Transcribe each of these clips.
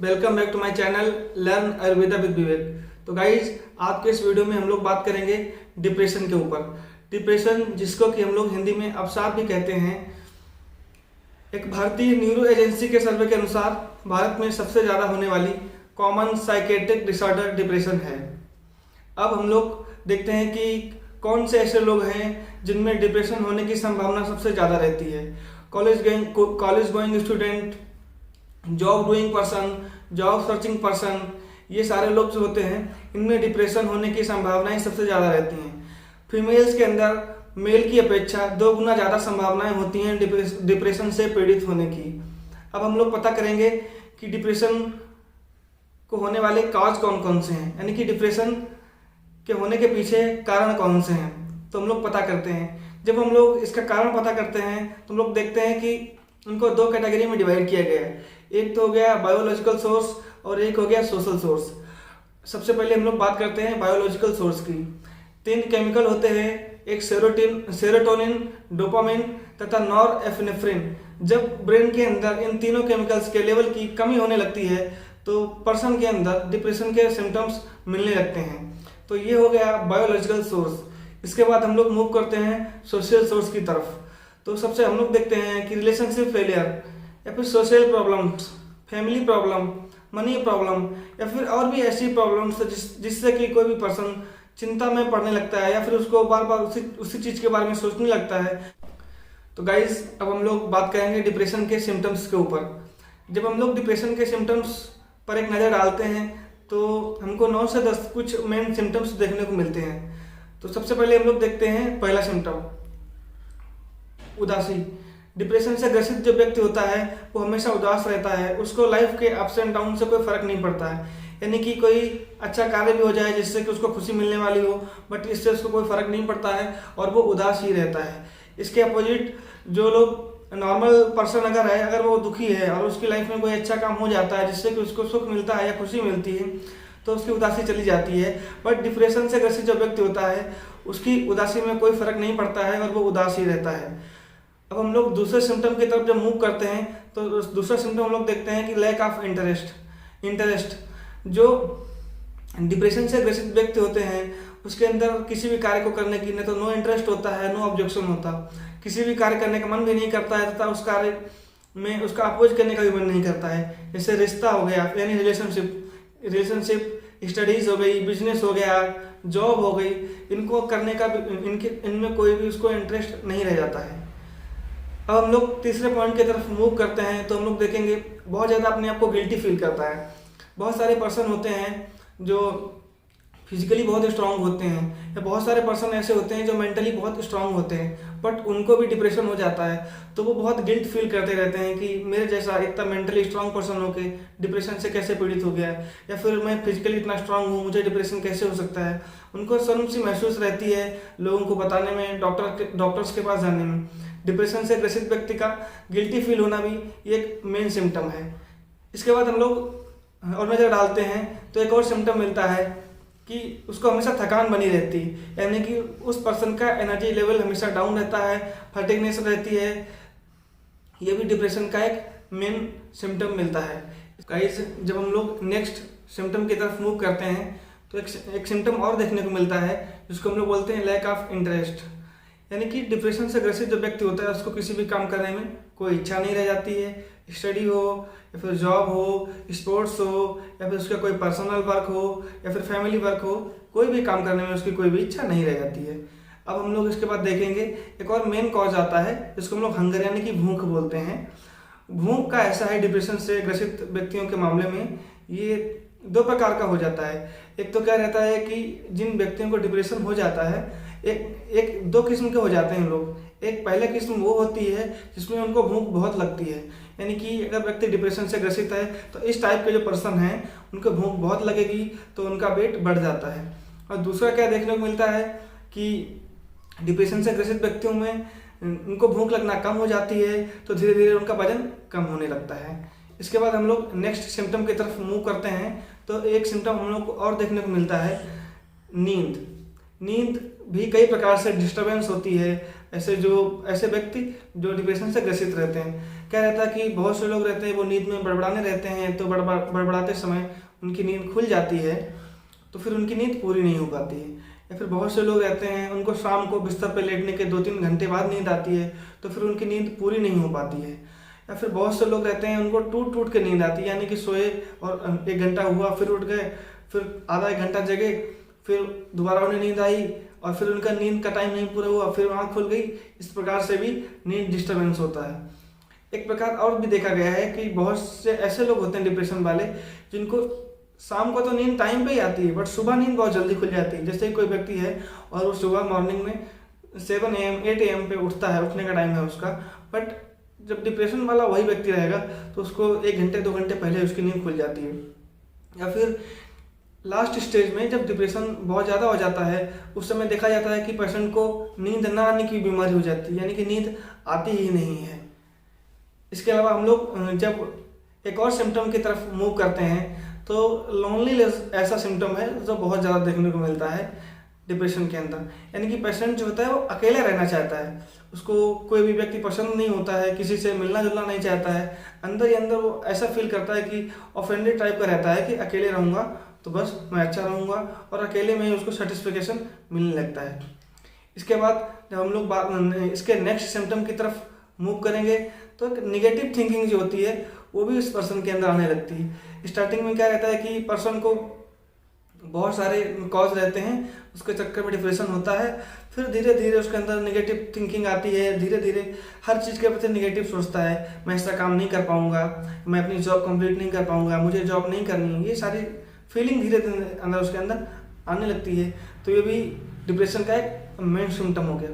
Welcome back to my channel learn Ayurveda with Vivek. तो guys आज के इस वीडियो में हम लोग बात करेंगे डिप्रेशन के ऊपर। डिप्रेशन जिसको कि हम लोग हिंदी में अवसाद भी कहते हैं। एक भारतीय न्यूरो एजेंसी के सर्वे के अनुसार भारत में सबसे ज़्यादा होने वाली कॉमन साइकेट्रिक डिसऑर्डर डिप्रेशन है। अब हम लोग देखते हैं कि कौन से ऐसे लोग हैं जिनमें डिप्रेशन होने की संभावना सबसे ज़्यादा रहती है। College going student, job doing person, job searching person, ये सारे लोग जो होते हैं इनमें डिप्रेशन होने की संभावनाएं सबसे ज़्यादा रहती हैं। फीमेल्स के अंदर मेल की अपेक्षा 2 गुना ज़्यादा संभावनाएं होती हैं डिप्रेशन से पीड़ित होने की। अब हम लोग पता करेंगे कि डिप्रेशन को होने वाले काज कौन कौन से हैं, यानी कि डिप्रेशन के होने के पीछे कारण कौन से हैं, तो हम लोग पता करते हैं। जब हम लोग इसका कारण पता करते हैं तो हम लोग देखते हैं कि उनको 2 कैटेगरी में डिवाइड किया गया है। एक तो हो गया बायोलॉजिकल सोर्स और एक हो गया सोशल सोर्स। सबसे पहले हम लोग बात करते हैं बायोलॉजिकल सोर्स की। 3 केमिकल होते हैं, एक सेरोटोनिन, डोपामिन तथा नॉरएपिनेफ्रिन। जब ब्रेन के अंदर इन तीनों केमिकल्स के लेवल की कमी होने लगती है तो पर्सन के अंदर डिप्रेशन के सिम्टम्स मिलने लगते हैं। तो ये हो गया बायोलॉजिकल सोर्स। इसके बाद हम लोग मूव करते हैं सोशल सोर्स की तरफ। तो सबसे हम लोग देखते हैं कि रिलेशनशिप फेलियर या फिर social problems, family problem, money problem या फिर और भी ऐसी प्रॉब्लम्स जिससे कि कोई भी पर्सन चिंता में पड़ने लगता है या फिर उसको बार बार उसी चीज़ के बारे में सोचने लगता है। तो गाइज अब हम लोग बात करेंगे डिप्रेशन के सिम्टम्स के ऊपर। जब हम लोग डिप्रेशन के सिम्टम्स पर एक नज़र डालते हैं तो हमको 9 से 10 कुछ मेन सिम्टम्स देखने को मिलते हैं। तो सबसे पहले हम लोग देखते हैं पहला सिम्टम, उदासी। डिप्रेशन से ग्रसित जो व्यक्ति होता है वो हमेशा उदास रहता है। उसको लाइफ के अप्स एंड डाउन से कोई फर्क नहीं पड़ता है, यानी कि कोई अच्छा कार्य भी हो जाए जिससे कि उसको खुशी मिलने वाली हो, बट इससे उसको कोई फर्क नहीं पड़ता है और वो उदास ही रहता है। इसके अपोजिट जो लोग नॉर्मल पर्सन अगर वो दुखी है और उसकी लाइफ में कोई अच्छा काम हो जाता है जिससे कि उसको सुख मिलता है या खुशी मिलती है तो उसकी उदासी चली जाती है। बट डिप्रेशन से ग्रसित जो व्यक्ति होता है उसकी उदासी में कोई फर्क नहीं पड़ता है और वो उदास ही रहता है। अब हम लोग दूसरे सिम्टम की तरफ जब मूव करते हैं तो दूसरा सिम्टम हम लोग देखते हैं कि लैक ऑफ इंटरेस्ट। जो डिप्रेशन से ग्रसित व्यक्ति होते हैं उसके अंदर किसी भी कार्य को करने की न तो नो इंटरेस्ट होता है, नो ऑब्जेक्शन होता, किसी भी कार्य करने का मन भी नहीं करता है तथा उस कार्य में उसका अपोज करने का भी मन नहीं करता है। जैसे रिश्ता हो गया, यानी रिलेशनशिप, स्टडीज हो गई, बिजनेस हो गया, जॉब हो गई, इनको करने का इनमें कोई भी उसको इंटरेस्ट नहीं रह जाता है। अब हम लोग तीसरे पॉइंट की तरफ मूव करते हैं तो हम लोग देखेंगे बहुत ज़्यादा अपने आप को गिल्टी फील करता है। बहुत सारे पर्सन होते हैं जो फिजिकली बहुत स्ट्रांग होते हैं या बहुत सारे पर्सन ऐसे होते हैं जो मेंटली बहुत स्ट्रांग होते हैं, बट उनको भी डिप्रेशन हो जाता है तो वो बहुत गिल्ट फील करते रहते हैं कि मेरे जैसा इतना मेंटली स्ट्रांग पर्सन होके डिप्रेशन से कैसे पीड़ित हो गया है, या फिर मैं फिजिकली इतना स्ट्रांग हूँ, मुझे डिप्रेशन कैसे हो सकता है। उनको शर्म सी महसूस रहती है लोगों को बताने में, डॉक्टर्स के पास जाने में। डिप्रेशन से ग्रसित व्यक्ति का गिल्टी फील होना भी एक मेन सिम्टम है। इसके बाद हम लोग और नज़र डालते हैं तो एक और सिम्टम मिलता है कि उसको हमेशा थकान बनी रहती है, यानी कि उस पर्सन का एनर्जी लेवल हमेशा डाउन रहता है, फटीगनेस रहती है। ये भी डिप्रेशन का एक मेन सिम्टम मिलता है। गाइस जब हम लोग नेक्स्ट सिम्टम की तरफ मूव करते हैं तो एक सिम्टम और देखने को मिलता है जिसको हम लोग बोलते हैं लैक ऑफ इंटरेस्ट, यानी कि डिप्रेशन से ग्रसित जो व्यक्ति होता है उसको किसी भी काम करने में कोई इच्छा नहीं रह जाती है। स्टडी हो या फिर जॉब हो, स्पोर्ट्स हो या फिर उसका कोई पर्सनल वर्क हो या फिर फैमिली वर्क हो, कोई भी काम करने में उसकी कोई भी इच्छा नहीं रह जाती है। अब हम लोग इसके बाद देखेंगे एक और मेन कॉज आता है जिसको हम लोग हंगर यानी कि भूख बोलते हैं। भूख का ऐसा है डिप्रेशन से ग्रसित व्यक्तियों के मामले में ये 2 प्रकार का हो जाता है। एक तो क्या रहता है कि जिन व्यक्तियों को डिप्रेशन हो जाता है एक 2 किस्म के हो जाते हैं लोग। एक पहले किस्म वो होती है जिसमें उनको भूख बहुत लगती है, यानी कि अगर व्यक्ति डिप्रेशन से ग्रसित है तो इस टाइप के जो पर्सन हैं उनको भूख बहुत लगेगी तो उनका वेट बढ़ जाता है। और दूसरा क्या देखने को मिलता है कि डिप्रेशन से ग्रसित व्यक्तियों में उनको भूख लगना कम हो जाती है तो धीरे धीरे उनका वजन कम होने लगता है। इसके बाद हम लोग नेक्स्ट सिम्टम की तरफ मूव करते हैं तो एक सिम्टम हम लोग को और देखने को मिलता है नींद भी कई प्रकार से डिस्टर्बेंस होती है। ऐसे व्यक्ति जो डिप्रेशन से ग्रसित रहते हैं। क्या रहता है कि बहुत से लोग रहते हैं वो नींद में बड़बड़ाने रहते हैं, तो बड़बड़ाते समय उनकी नींद खुल जाती है, तो फिर उनकी नींद पूरी नहीं हो पाती है। या फिर बहुत से लोग रहते हैं उनको शाम को बिस्तर पर लेटने के 2-3 घंटे बाद नींद आती है, तो फिर उनकी नींद पूरी नहीं हो पाती है। या फिर बहुत से लोग रहते हैं उनको टूट टूट के नींद आती है, यानी कि सोए और 1 घंटा हुआ, फिर उठ गए, फिर आधा 1 घंटा जगे, फिर दोबारा उन्हें नींद आई और फिर उनका नींद का टाइम नहीं पूरा हुआ, फिर आँख खुल गई। इस प्रकार से भी नींद डिस्टर्बेंस होता है। एक प्रकार और भी देखा गया है कि बहुत से ऐसे लोग होते हैं डिप्रेशन वाले, जिनको शाम को तो नींद टाइम पे ही आती है, बट सुबह नींद बहुत जल्दी खुल जाती है। जैसे कोई व्यक्ति है और वो सुबह मॉर्निंग में 7 AM 8 AM पे उठता है, उठने का टाइम है उसका, बट जब डिप्रेशन वाला वही व्यक्ति रहेगा तो उसको 1 घंटे 2 घंटे पहले उसकी नींद खुल जाती है। या फिर लास्ट स्टेज में जब डिप्रेशन बहुत ज़्यादा हो जाता है, उस समय देखा जाता है कि पेशेंट को नींद ना आने की बीमारी हो जाती है, यानी कि नींद आती ही नहीं है। इसके अलावा हम लोग जब एक और सिम्टम की तरफ मूव करते हैं तो लोनलीनेस ऐसा सिम्टम है जो बहुत ज़्यादा देखने को मिलता है डिप्रेशन के अंदर। यानी कि पेशेंट जो होता है वो अकेला रहना चाहता है, उसको कोई भी व्यक्ति पसंद नहीं होता है, किसी से मिलना जुलना नहीं चाहता है। अंदर ही अंदर वो ऐसा फील करता है कि ऑफेंडेड टाइप का रहता है कि अकेले रहूँगा तो बस मैं अच्छा रहूँगा, और अकेले में ही उसको सेटिस्फिकेशन मिलने लगता है। इसके बाद जब हम लोग इसके नेक्स्ट सिम्टम की तरफ मूव करेंगे तो एक निगेटिव थिंकिंग जो होती है वो भी उस पर्सन के अंदर आने लगती है। स्टार्टिंग में क्या रहता है कि पर्सन को बहुत सारे कॉज रहते हैं, उसके चक्कर में डिप्रेशन होता है, फिर धीरे धीरे उसके अंदर नेगेटिव थिंकिंग आती है, धीरे धीरे हर चीज़ के प्रति नेगेटिव सोचता है। मैं ऐसा काम नहीं कर पाऊंगा, मैं अपनी जॉब कंप्लीट नहीं कर पाऊंगा, मुझे जॉब नहीं करनी है, ये सारी फीलिंग धीरे धीरे अंदर उसके अंदर आने लगती है। तो ये भी डिप्रेशन का एक मेन सिम्टम हो गया।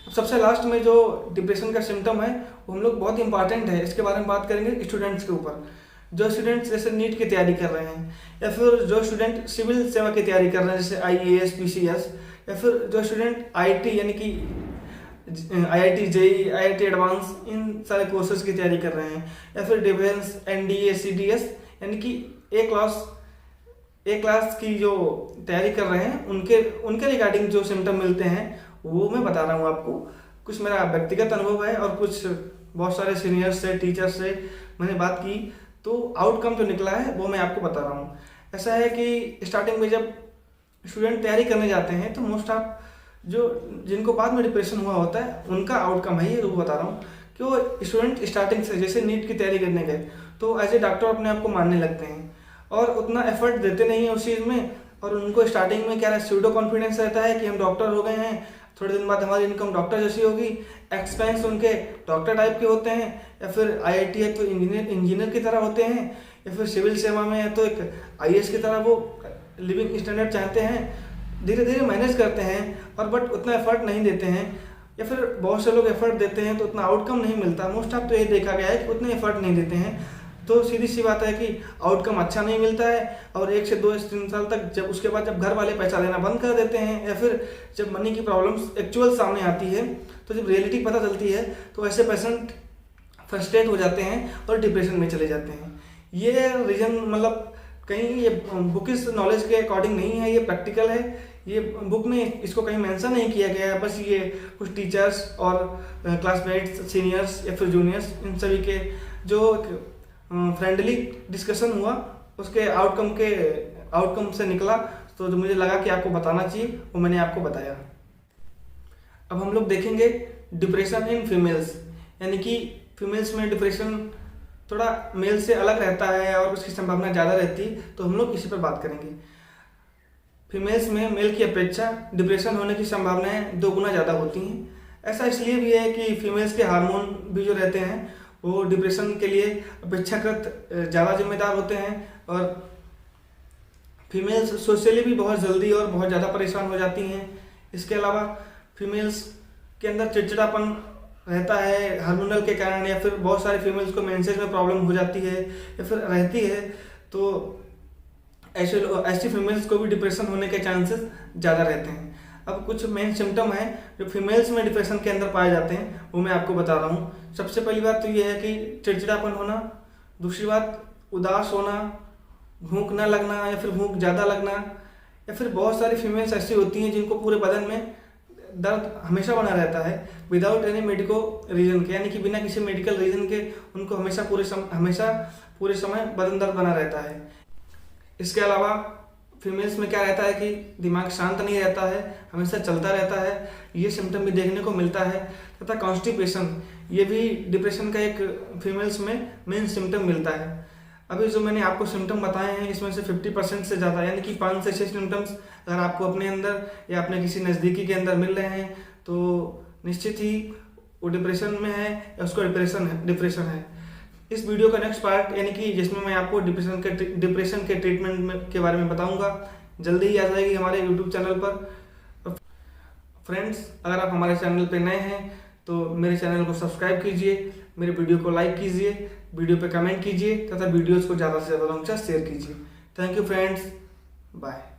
अब सबसे लास्ट में जो डिप्रेशन का सिम्टम है वो हम लोग बहुत इंपॉर्टेंट है, इसके बारे में बात करेंगे स्टूडेंट्स के ऊपर। जो स्टूडेंट्स जैसे नीट की तैयारी कर रहे हैं, या फिर जो स्टूडेंट सिविल सेवा की तैयारी कर रहे हैं जैसे IAS PCS, या फिर जो स्टूडेंट IT यानी कि IIT JEE IIT advance in सारे कोर्सेज की तैयारी कर रहे हैं, या फिर डिफेंस NDA CDS यानी कि ए क्लास की जो तैयारी कर रहे हैं उनके रिगार्डिंग जो सिम्टम मिलते हैं वो मैं बता रहा हूँ आपको। कुछ मेरा व्यक्तिगत अनुभव है और कुछ बहुत सारे सीनियर्स से, टीचर्स से मैंने बात की, तो आउटकम जो निकला है वो मैं आपको बता रहा हूँ। ऐसा है कि स्टार्टिंग में जब स्टूडेंट तैयारी करने जाते हैं तो मोस्ट ऑफ जिनको बाद में डिप्रेशन हुआ होता है उनका आउटकम है ये वो बता रहा हूँ कि वो स्टूडेंट स्टार्टिंग से जैसे नीट की तैयारी करने गए तो एज ए डॉक्टर अपने आप को मानने लगते हैं और उतना एफर्ट देते नहीं है उस चीज़ में, और उनको स्टार्टिंग में क्या है सूडो कॉन्फिडेंस रहता है कि हम डॉक्टर हो गए हैं, थोड़े दिन बाद हमारी इनकम डॉक्टर जैसी होगी, एक्सपेंस उनके डॉक्टर टाइप के होते हैं, या फिर IIT है तो इंजीनियर की तरह होते हैं, या फिर सिविल सेवा में है तो एक IAS की तरह वो लिविंग स्टैंडर्ड चाहते हैं। धीरे धीरे मैनेज करते हैं और बट उतना एफर्ट नहीं देते हैं, या फिर बहुत से लोग एफर्ट देते हैं तो उतना आउटकम नहीं मिलता। मोस्ट ऑफ तो ये देखा गया है कि उतने एफर्ट नहीं देते हैं तो सीधी सी बात है कि आउटकम अच्छा नहीं मिलता है, और 1 से 2 से 3 साल तक जब उसके बाद जब घर वाले पैसा देना बंद कर देते हैं, या फिर जब मनी की प्रॉब्लम्स एक्चुअल सामने आती है, तो जब रियलिटी पता चलती है तो ऐसे पेशेंट फ्रस्ट्रेट हो जाते हैं और डिप्रेशन में चले जाते हैं। ये रीजन मतलब कहीं ये बुकिश नॉलेज के अकॉर्डिंग नहीं है, ये प्रैक्टिकल है, ये बुक में इसको कहीं मेंशन नहीं किया गया है, बस ये कुछ टीचर्स और क्लासमेट्स, सीनियर्स या फिर जूनियर्स इन सभी के जो फ्रेंडली डिस्कशन हुआ उसके आउटकम से निकला, तो जो मुझे लगा कि आपको बताना चाहिए वो मैंने आपको बताया। अब हम लोग देखेंगे डिप्रेशन इन फीमेल्स, यानी कि फीमेल्स में डिप्रेशन थोड़ा मेल से अलग रहता है और उसकी संभावना ज़्यादा रहती है, तो हम लोग इसी पर बात करेंगे। फीमेल्स में मेल की अपेक्षा डिप्रेशन होने की संभावनाएं 2 गुना ज़्यादा होती हैं। ऐसा इसलिए भी है कि फीमेल्स के हार्मोन भी जो रहते हैं वो डिप्रेशन के लिए अपेक्षाकृत ज़्यादा जिम्मेदार होते हैं, और फीमेल्स सोशली भी बहुत जल्दी और बहुत ज़्यादा परेशान हो जाती हैं। इसके अलावा फीमेल्स के अंदर चिड़चिड़ापन रहता है हार्मोनल के कारण, या फिर बहुत सारे फीमेल्स को मेंसेस में प्रॉब्लम हो जाती है या फिर रहती है, तो ऐसी फीमेल्स को भी डिप्रेशन होने के चांसेस ज़्यादा रहते हैं। अब कुछ मेन सिम्टम हैं जो फीमेल्स में डिप्रेशन के अंदर पाए जाते हैं वो मैं आपको बता रहा हूँ। सबसे पहली बात तो ये है कि चिड़चिड़ापन होना, दूसरी बात उदास होना, भूख न लगना या फिर भूख ज़्यादा लगना, या फिर बहुत सारी फीमेल्स ऐसी होती हैं जिनको पूरे बदन में दर्द हमेशा बना रहता है विदाउट एनी मेडिकल रीजन के, यानी कि बिना किसी मेडिकल रीजन के उनको हमेशा पूरे समय बदन दर्द बना रहता है। इसके अलावा फीमेल्स में क्या रहता है कि दिमाग शांत नहीं रहता है, हमेशा चलता रहता है, ये सिम्टम भी देखने को मिलता है। तथा कॉन्स्टिपेशन, ये भी डिप्रेशन का एक फीमेल्स में मेन सिम्टम मिलता है। अभी जो मैंने आपको सिम्टम बताए हैं इसमें से 50% से ज़्यादा यानी कि 5 से 6 सिम्टम्स अगर आपको अपने अंदर या अपने किसी नज़दीकी के अंदर मिल रहे हैं तो निश्चित ही वो डिप्रेशन में है या उसको डिप्रेशन है। इस वीडियो का नेक्स्ट पार्ट यानी कि जिसमें मैं आपको डिप्रेशन के ट्रीटमेंट के बारे में बताऊंगा, जल्दी ही आ जाएगी हमारे यूट्यूब चैनल पर। फ्रेंड्स, अगर आप हमारे चैनल पर नए हैं तो मेरे चैनल को सब्सक्राइब कीजिए, मेरे वीडियो को लाइक कीजिए, वीडियो पे कमेंट कीजिए तथा वीडियोस को ज़्यादा से ज़्यादा लोगों के साथ शेयर कीजिए। Thank you friends, bye.